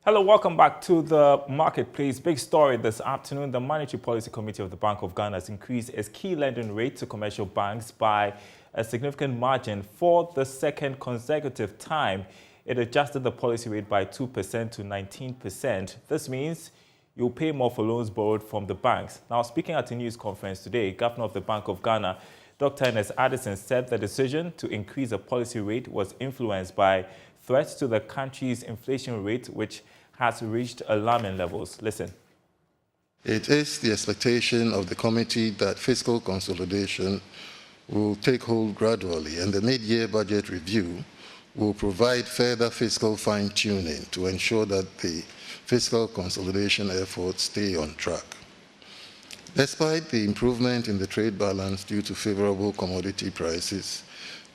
Hello, welcome back to the Marketplace. Big story this afternoon. The Monetary Policy Committee of the Bank of Ghana has increased its key lending rate to commercial banks by a significant margin for the second consecutive time. It adjusted the policy rate by 2% to 19%. This means you'll pay more for loans borrowed from the banks. Now, speaking at a news conference today, Governor of the Bank of Ghana, Dr. Ernest Addison, said the decision to increase the policy rate was influenced by threats to the country's inflation rate, which has reached alarming levels. Listen. It is the expectation of the committee that fiscal consolidation will take hold gradually, and the mid-year budget review will provide further fiscal fine-tuning to ensure that the fiscal consolidation efforts stay on track. Despite the improvement in the trade balance due to favorable commodity prices,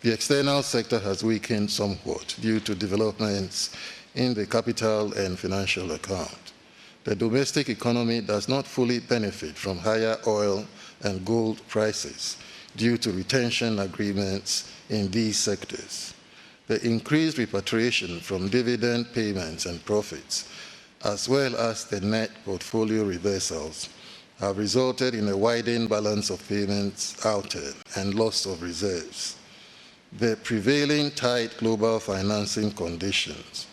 the external sector has weakened somewhat due to developments in the capital and financial account. The domestic economy does not fully benefit from higher oil and gold prices due to retention agreements in these sectors. The increased repatriation from dividend payments and profits, as well as the net portfolio reversals, have resulted in a widened balance of payments outed and loss of reserves. The prevailing tight global financing conditions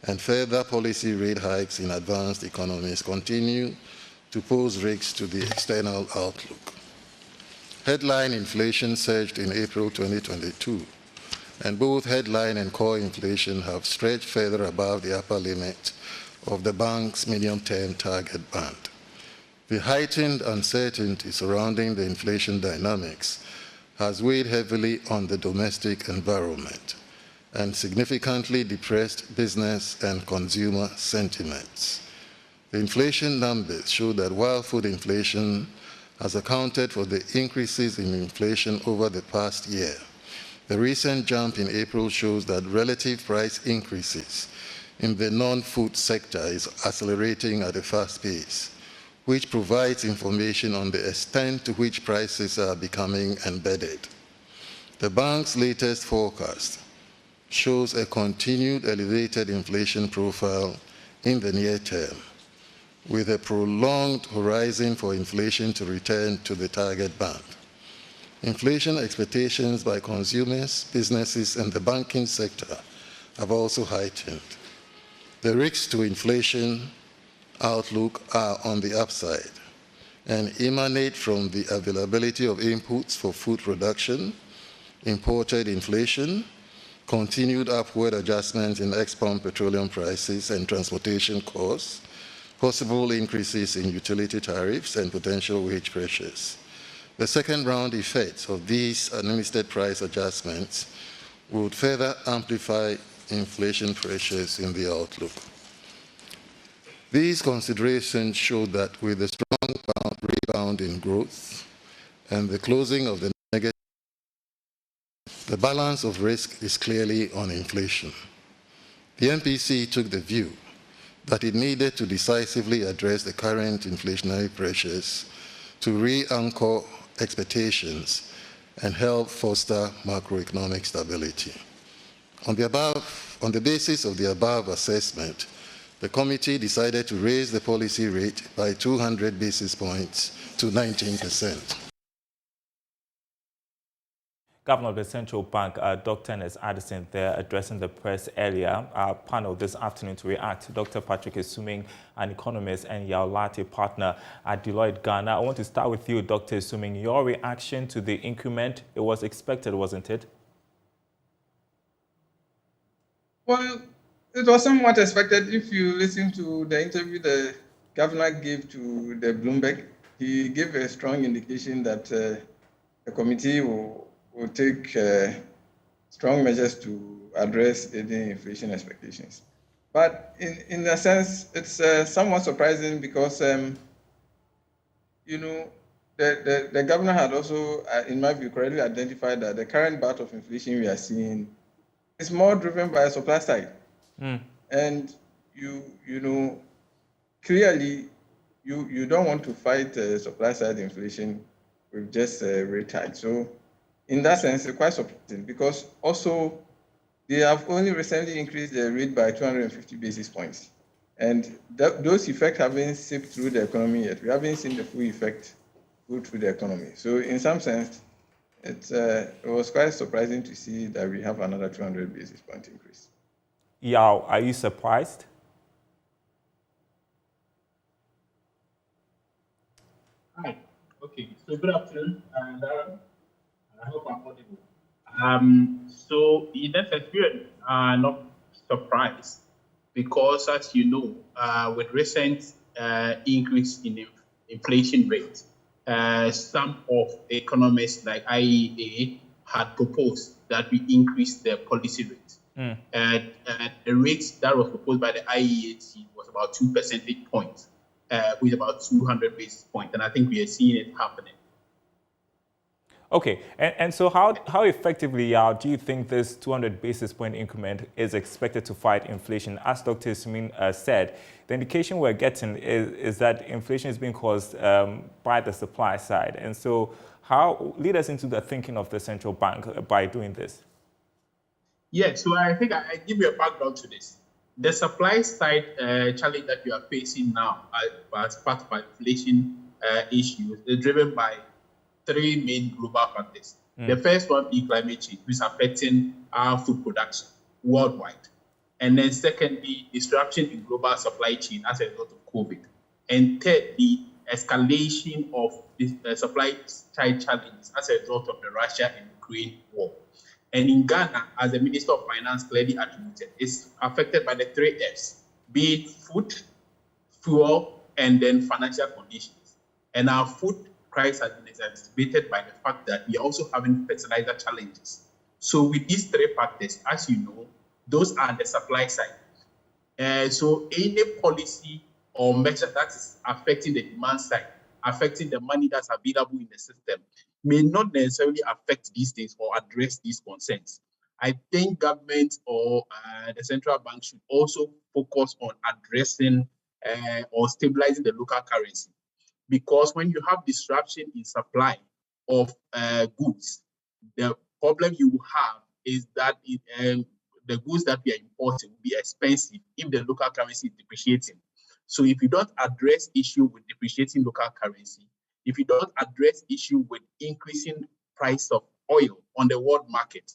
and further policy rate hikes in advanced economies continue to pose risks to the external outlook. Headline inflation surged in April 2022, and both headline and core inflation have stretched further above the upper limit of the bank's medium-term target band. The heightened uncertainty surrounding the inflation dynamics has weighed heavily on the domestic environment and significantly depressed business and consumer sentiments. The inflation numbers show that while food inflation has accounted for the increases in inflation over the past year, the recent jump in April shows that relative price increases in the non-food sector is accelerating at a fast pace, which provides information on the extent to which prices are becoming embedded. The bank's latest forecast shows a continued elevated inflation profile in the near term, with a prolonged horizon for inflation to return to the target band. Inflation expectations by consumers, businesses, and the banking sector have also heightened. The risks to inflation outlook are on the upside and emanate from the availability of inputs for food production, imported inflation, continued upward adjustments in export petroleum prices and transportation costs, possible increases in utility tariffs, and potential wage pressures. The second-round effects of these administered price adjustments would further amplify inflation pressures in the outlook. These considerations show that with a strong rebound in growth and the closing of the negative, the balance of risk is clearly on inflation. The MPC took the view that it needed to decisively address the current inflationary pressures to re-anchor expectations and help foster macroeconomic stability. On the basis of the above assessment, the committee decided to raise the policy rate by 200 basis points to 19%. Governor of the Central Bank, Dr. Ernest Addison, there addressing the press earlier. Our panel this afternoon to react, Dr. Patrick Esuming, an economist and Yao Late partner at Deloitte Ghana. I want to start with you, Dr. Esuming. Your reaction to the increment, it was expected, wasn't it? Well, it was somewhat expected. If you listen to the interview the governor gave to the Bloomberg, he gave a strong indication that the committee will take strong measures to address any inflation expectations. But in a sense, it's somewhat surprising because, the governor had also, in my view, correctly identified that the current bout of inflation we are seeing is more driven by a supply side. And clearly, you don't want to fight supply side inflation with just rate hike. So in that sense, it's quite surprising because also they have only recently increased the rate by 250 basis points. And those effects haven't seeped through the economy yet. We haven't seen the full effect go through the economy. So in some sense, it was quite surprising to see that we have another 200 basis point increase. Yao, are you surprised? Hi. Okay. So good afternoon, Darren. I hope I'm audible. So in that sense, we are not surprised because, as you know, with recent increase in inflation rate, some of economists like IEA had proposed that we increase the policy rate. And the rate that was proposed by the IEA was about 2 percentage points, with about 200 basis points. And I think we are seeing it happening. Okay, and so how effectively do you think this 200 basis point increment is expected to fight inflation? As Dr. Sumin said, the indication we're getting is that inflation is being caused by the supply side. And so how lead us into the thinking of the central bank by doing this? Yeah, so I think I give you a background to this. The supply side challenge that we are facing now as part of our inflation issues is driven by three main global factors. The first one being climate change, which is affecting our food production worldwide. And then secondly, disruption in global supply chain as a result of COVID. And thirdly, escalation of the supply side challenges as a result of the Russia and Ukraine war. And in Ghana, as the Minister of Finance clearly attributed, is affected by the three Fs, be it food, fuel, and then financial conditions. And our food price has been exacerbated by the fact that we are also having fertilizer challenges. So with these three factors, as you know, those are the supply side. So any policy or measure that is affecting the demand side, affecting the money that's available in the system, may not necessarily affect these things or address these concerns. I think government or the central bank should also focus on addressing or stabilizing the local currency. Because when you have disruption in supply of goods, the problem you have is that the goods that we are importing will be expensive if the local currency is depreciating. So if you don't address issue with depreciating local currency, if you don't address issue with increasing price of oil on the world market,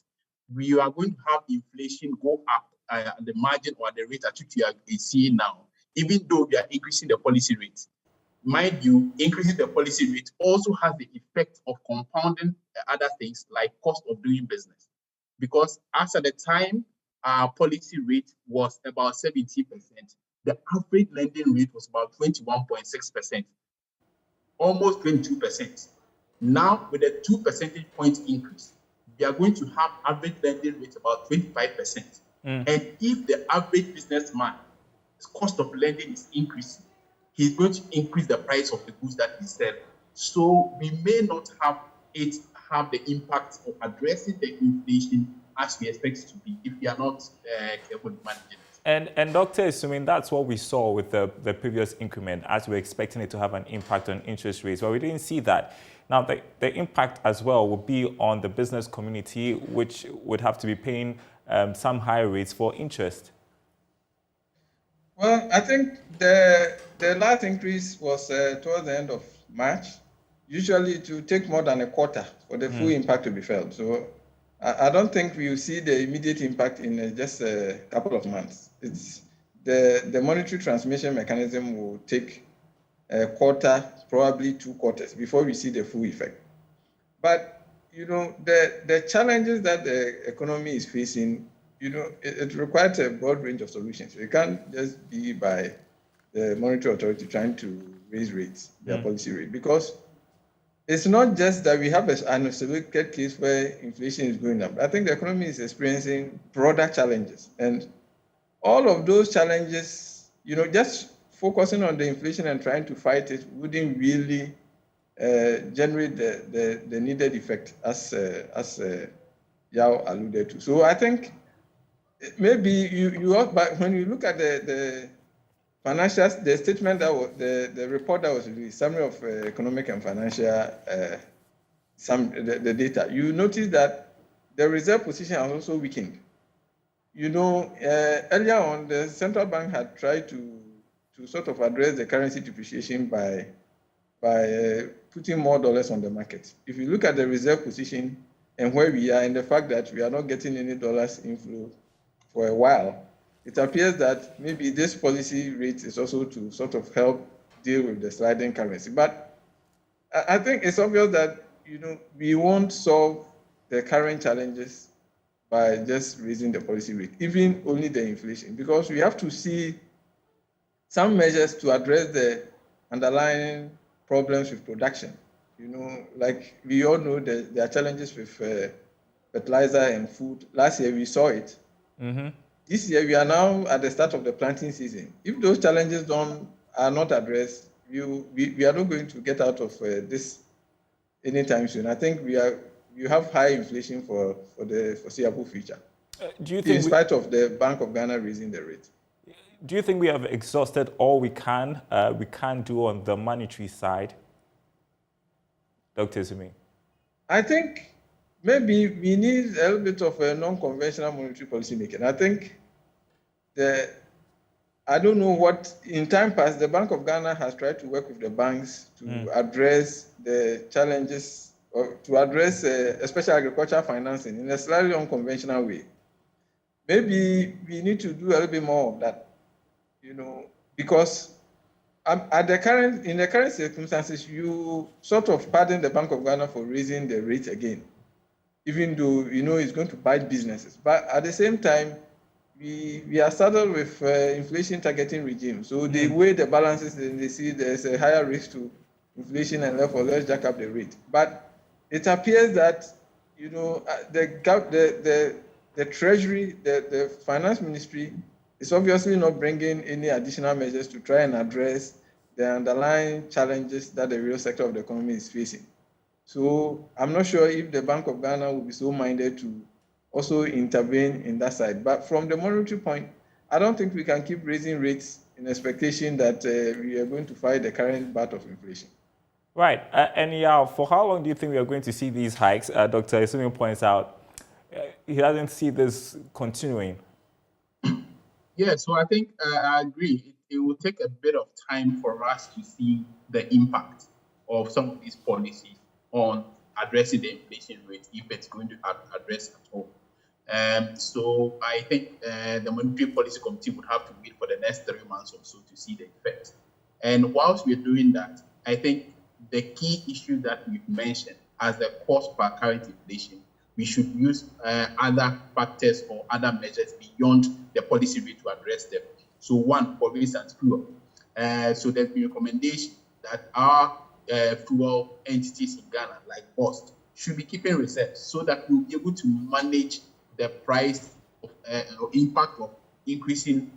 we are going to have inflation go up at the margin or at the rate at which we are seeing now, even though we are increasing the policy rate. Mind you, increasing the policy rate also has the effect of compounding other things like cost of doing business. Because as at the time our policy rate was about 17%, the average lending rate was about 21.6%, almost 22%. Now, with a 2 percentage point increase, we are going to have average lending rate about 25%. And if the average businessman's cost of lending is increasing, he's going to increase the price of the goods that he sells. So we may not have the impact of addressing the inflation as we expect it to be if we are not careful managing it. And Dr. Sumin, that's what we saw with the previous increment, as we're expecting it to have an impact on interest rates. But we didn't see that. Now, the impact as well would be on the business community, which would have to be paying some higher rates for interest. Well, I think the last increase was towards the end of March. Usually it will take more than a quarter for the full impact to be felt. So I don't think we will see the immediate impact in just a couple of months. It's the monetary transmission mechanism will take a quarter, probably 2 quarters before we see the full effect. But, you know, the challenges that the economy is facing, you know, it requires a broad range of solutions. It can't just be by the monetary authority trying to raise rates, their policy rate, because it's not just that we have an isolated case where inflation is going up. I think the economy is experiencing broader challenges. And all of those challenges, you know, just focusing on the inflation and trying to fight it wouldn't really generate the needed effect, as Yao alluded to. So I think maybe but when you look at the financials, the statement that was the report that was released, summary of economic and financial the data, you notice that the reserve position has also weakened. You know, earlier on, the central bank had tried to to sort of address the currency depreciation by putting more dollars on the market. If you look at the reserve position and where we are, and the fact that we are not getting any dollars inflow for a while, it appears that maybe this policy rate is also to sort of help deal with the sliding currency. But I think it's obvious that we won't solve the current challenges by just raising the policy rate, even only the inflation, because we have to see some measures to address the underlying problems with production. Like we all know that there are challenges with fertilizer and food. Last year we saw it. Mm-hmm. This year we are now at the start of the planting season. If those challenges are not addressed, we are not going to get out of this anytime soon. I think you have high inflation for the foreseeable future. Do you think, in spite of the Bank of Ghana raising the rate? Do you think we have exhausted all we can do on the monetary side, Dr. Sumi? I think maybe we need a little bit of a non-conventional monetary policy making. I think I don't know what, in time past, the Bank of Ghana has tried to work with the banks to address the challenges, or to address especially agricultural financing in a slightly unconventional way. Maybe we need to do a little bit more of that, because in the current circumstances, you sort of pardon the Bank of Ghana for raising the rate again, even though it's going to bite businesses. But at the same time, we are saddled with inflation targeting regime. So they weigh the balances and they see there's a higher risk to inflation, and therefore let's jack up the rate. But it appears that the Treasury, the Finance Ministry is obviously not bringing any additional measures to try and address the underlying challenges that the real sector of the economy is facing. So I'm not sure if the Bank of Ghana will be so minded to also intervene in that side. But from the monetary point, I don't think we can keep raising rates in expectation that we are going to fight the current bout of inflation. Right. And for how long do you think we are going to see these hikes? Dr. Isumi points out he doesn't see this continuing. Yeah, so I think I agree. It will take a bit of time for us to see the impact of some of these policies on addressing the inflation rate, if it's going to address at all. So I think the Monetary Policy Committee would have to wait for the next 3 months or so to see the effect. And whilst we're doing that, I think the key issue that we've mentioned as the cause for current inflation, we should use other factors or other measures beyond the policy rate to address them. So one, for instance, fuel. So there's been a recommendation that our fuel entities in Ghana, like BOST, should be keeping reserves so that we'll be able to manage the price of, or impact of increasing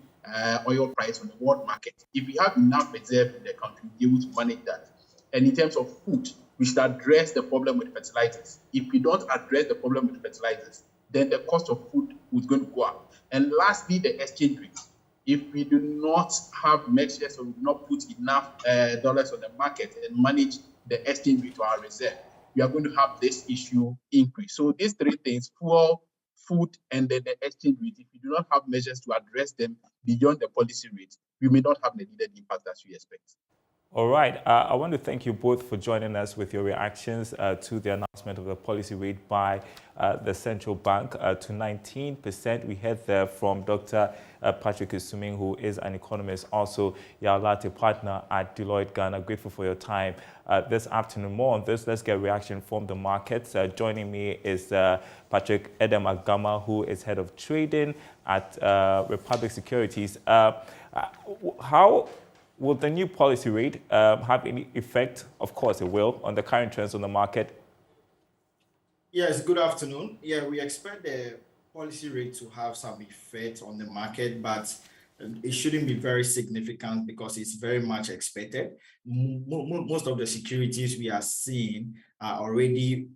oil price on the world market. If we have enough reserve in the country, we'll be able to manage that. And in terms of food, we should address the problem with fertilizers. If we don't address the problem with fertilizers, then the cost of food is going to go up. And lastly, the exchange rate. If we do not have measures or do not put enough dollars on the market and manage the exchange rate to our reserve, we are going to have this issue increase. So these three things, fuel, food, and then the exchange rate, if we do not have measures to address them beyond the policy rate, we may not have the needed impact as we expect. All right. I want to thank you both for joining us with your reactions to the announcement of the policy rate by the central bank to 19%. We heard there from Dr. Patrick Isumi, who is an economist, also Yaolate partner at Deloitte Ghana. Grateful for your time this afternoon. More on this, let's get a reaction from the markets. Joining me is Patrick Edem Agama, who is head of trading at Republic Securities. How will the new policy rate have any effect? Of course it will, on the current trends on the market. Yes, good afternoon. Yeah, we expect the policy rate to have some effect on the market, but it shouldn't be very significant because it's very much expected. Most of the securities we are seeing are already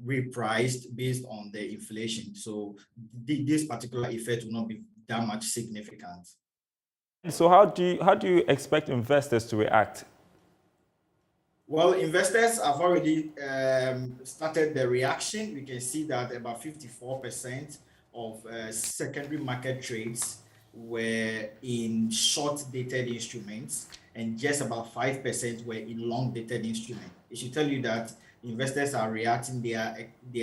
repriced based on the inflation. So this particular effect will not be that much significant. So how do you expect investors to react? Well, investors have already started the reaction. We can see that about 54% of secondary market trades were in short-dated instruments, and just about 5% were in long-dated instruments. It should tell you that investors are reacting. They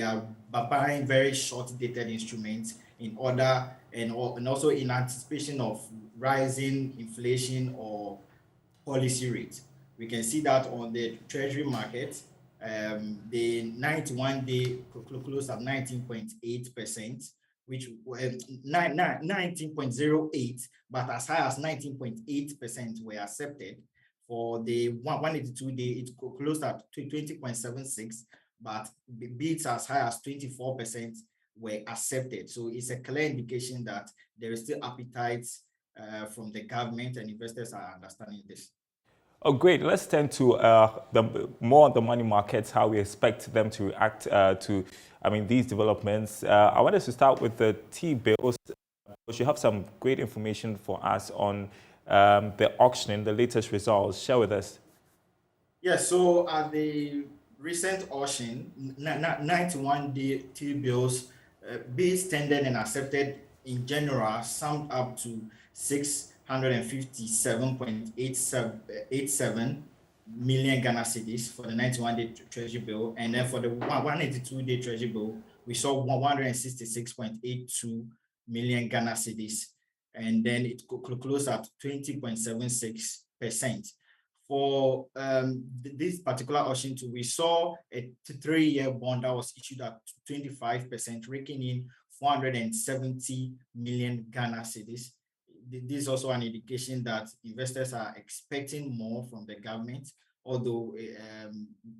are buying very short-dated instruments in order and also in anticipation of rising inflation or policy rate. We can see that on the treasury market. The 91-day closed at 19.8%, which 19.08, but as high as 19.8% were accepted. For the 182-day, it closed at 20.76, but bids as high as 24% were accepted. So it's a clear indication that there is still appetite from the government, and investors are understanding this. Oh, great. Let's turn to more on the money markets, how we expect them to react to, these developments. I want us to start with the T-bills. You have some great information for us on the auctioning, the latest results. Share with us. Yes, so at the recent auction, 91-day T-bills, bids tendered and accepted in general summed up to 657.87 million Ghana cedis for the 91-day treasury bill, and then for the 182-day treasury bill, we saw 166.82 million Ghana cedis, and then it closed at 20.76%. For this particular auction too, we saw a 3-year bond that was issued at 25%, raking in 470 million Ghana cedis. This is also an indication that investors are expecting more from the government, although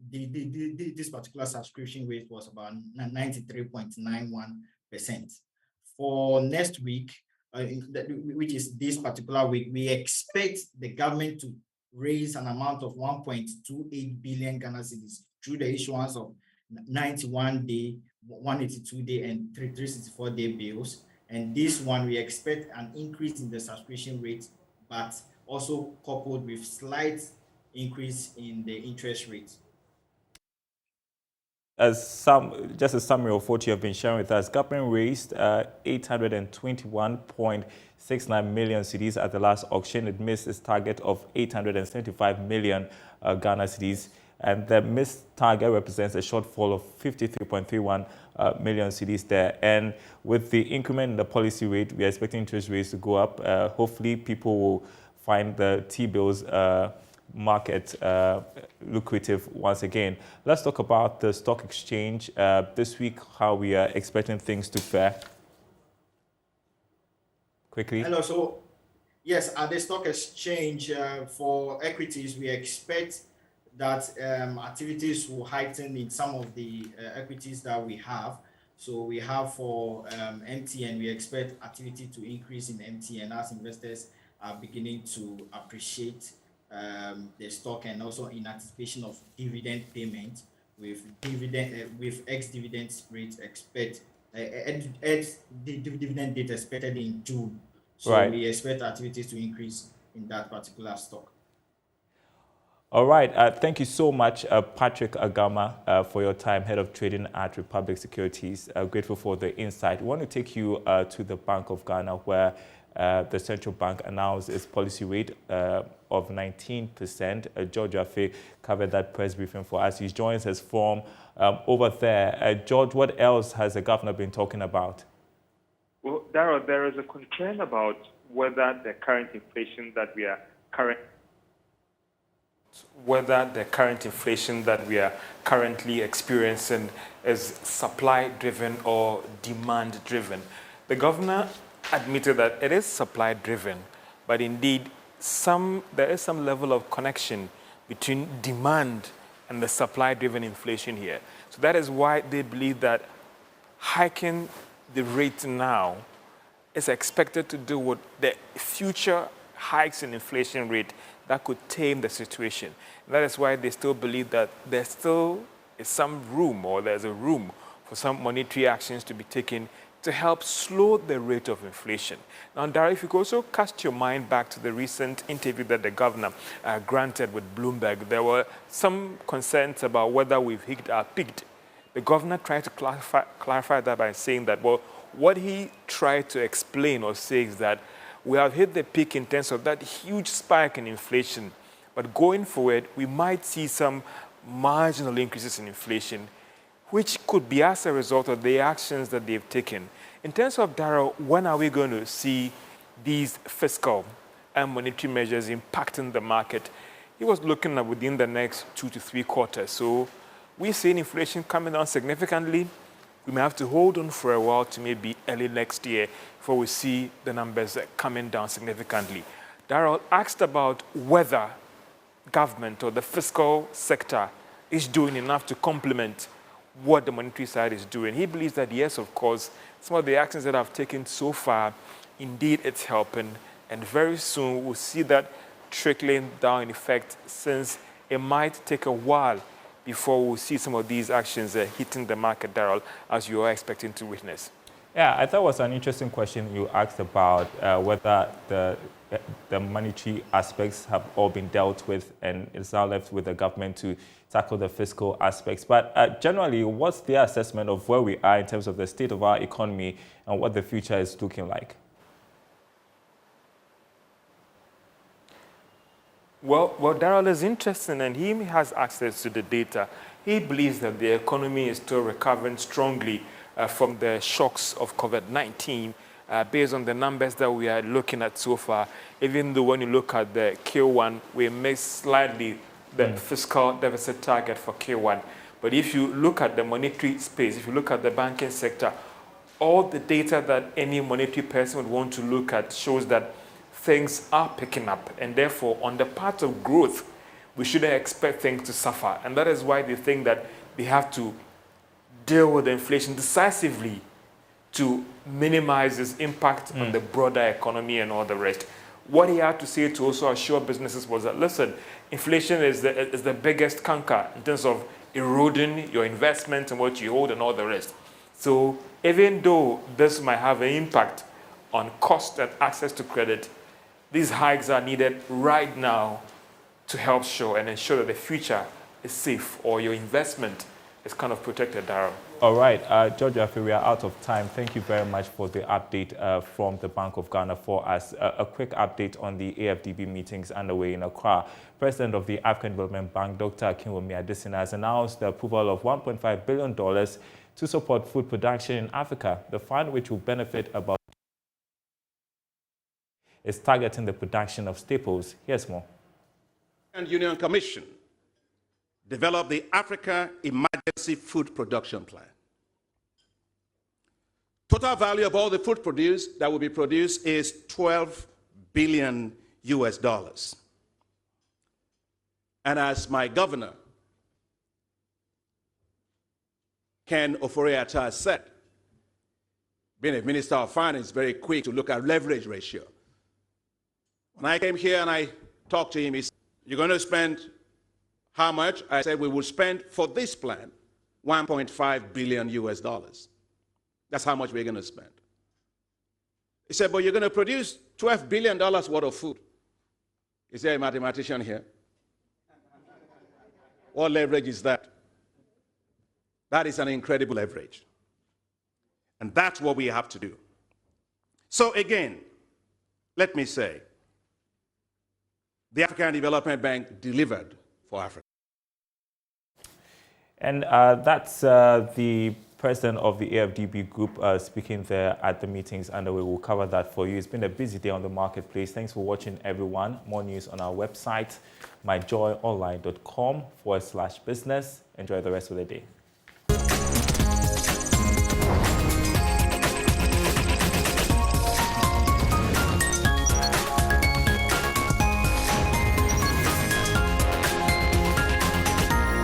this particular subscription rate was about 93.91%. For next week, which is this particular week, we expect the government to raise an amount of 1.28 billion Ghana cedis through the issuance of 91-day, 182-day, and 364-day bills. And this one, we expect an increase in the subscription rate, but also coupled with slight increase in the interest rate. Just a summary of what you have been sharing with us, government raised 821.69 million cedis at the last auction. It missed its target of 875 million Ghana cedis, and the missed target represents a shortfall of 53.31 million cedis there. And with the increment in the policy rate, we are expecting interest rates to go up. Hopefully, people will find the T-bills market lucrative once again. Let's talk about the stock exchange this week, how we are expecting things to fare. Quickly. Hello. So, yes, at the stock exchange for equities, we expect that activities will heighten in some of the equities that we have. So we have for MTN, we expect activity to increase in MTN as investors are beginning to appreciate the stock, and also in anticipation of dividend payment with ex-dividend rate dividend date expected in June. So right, we expect activities to increase in that particular stock. All right. Thank you so much, Patrick Agama, for your time, Head of Trading at Republic Securities. Grateful for the insight. We want to take you to the Bank of Ghana, where the central bank announced its policy rate of 19%. George Afe covered that press briefing for us. He joins us from over there. George, what else has the governor been talking about? Well, Darrell, there is a concern about whether the current inflation that we are currently experiencing is supply-driven or demand-driven. The governor admitted that it is supply-driven, but indeed there is some level of connection between demand and the supply-driven inflation here. So that is why they believe that hiking the rate now is expected to do with the future hikes in inflation rate that could tame the situation. And that is why they still believe that there still is some room, or there's a room for some monetary actions to be taken to help slow the rate of inflation. Now, Dara, if you could also cast your mind back to the recent interview that the governor granted with Bloomberg, there were some concerns about whether we've hit our peak. The governor tried to clarify that by saying that, well, what he tried to explain or say is that we have hit the peak in terms of that huge spike in inflation. But going forward, we might see some marginal increases in inflation, which could be as a result of the actions that they've taken. In terms of Darrell, when are we going to see these fiscal and monetary measures impacting the market? He was looking at within the next 2 to 3 quarters. So we're seeing inflation coming down significantly. We may have to hold on for a while to maybe early next year before we see the numbers coming down significantly. Darrell asked about whether government or the fiscal sector is doing enough to complement what the monetary side is doing. He believes that, yes, of course, some of the actions that I've taken so far, indeed it's helping. And very soon we'll see that trickling down in effect, since it might take a while before we'll see some of these actions hitting the market, Darrell, as you are expecting to witness. Yeah, I thought it was an interesting question you asked about whether the monetary aspects have all been dealt with and it's now left with the government to tackle the fiscal aspects. But generally, what's their assessment of where we are in terms of the state of our economy and what the future is looking like? Well, Darrell is interesting, and he has access to the data. He believes that the economy is still recovering strongly from the shocks of COVID-19, based on the numbers that we are looking at so far. Even though when you look at the Q1, we missed slightly the fiscal deficit target for Q1. But if you look at the monetary space, if you look at the banking sector, all the data that any monetary person would want to look at shows that things are picking up. And therefore, on the part of growth, we shouldn't expect things to suffer. And that is why they think that they have to deal with the inflation decisively to minimize its impact on the broader economy and all the rest. What he had to say to also assure businesses was that, listen, inflation is the biggest canker in terms of eroding your investment and what you hold and all the rest. So even though this might have an impact on cost and access to credit, these hikes are needed right now to help show and ensure that the future is safe, or your investment is kind of protected, Darrell. All right, George Afi, we are out of time. Thank you very much for the update from the Bank of Ghana for us. A quick update on the AFDB meetings underway in Accra. President of the African Development Bank, Dr. Akinwumi Adesina, has announced the approval of $1.5 billion to support food production in Africa. The fund, which will benefit about, is targeting the production of staples. Here's more. And Union Commission developed the Africa Emergency Food Production Plan. Total value of all the food produced that will be produced is $12 billion US. And as my governor, Ken Ofori-Atta, said, being a minister of finance, very quick to look at leverage ratio. When I came here and I talked to him, he said, "You're going to spend how much?" I said, "We will spend for this plan $1.5 billion US. That's how much we're going to spend." He said, "But you're going to produce $12 billion worth of food." Is there a mathematician here? What leverage is that? That is an incredible leverage. And that's what we have to do. So again, let me say, the African Development Bank delivered for Africa. And that's the president of the AFDB group speaking there at the meetings underway. We'll cover that for you. It's been a busy day on the marketplace. Thanks for watching, everyone. More news on our website, myjoyonline.com/business. Enjoy the rest of the day.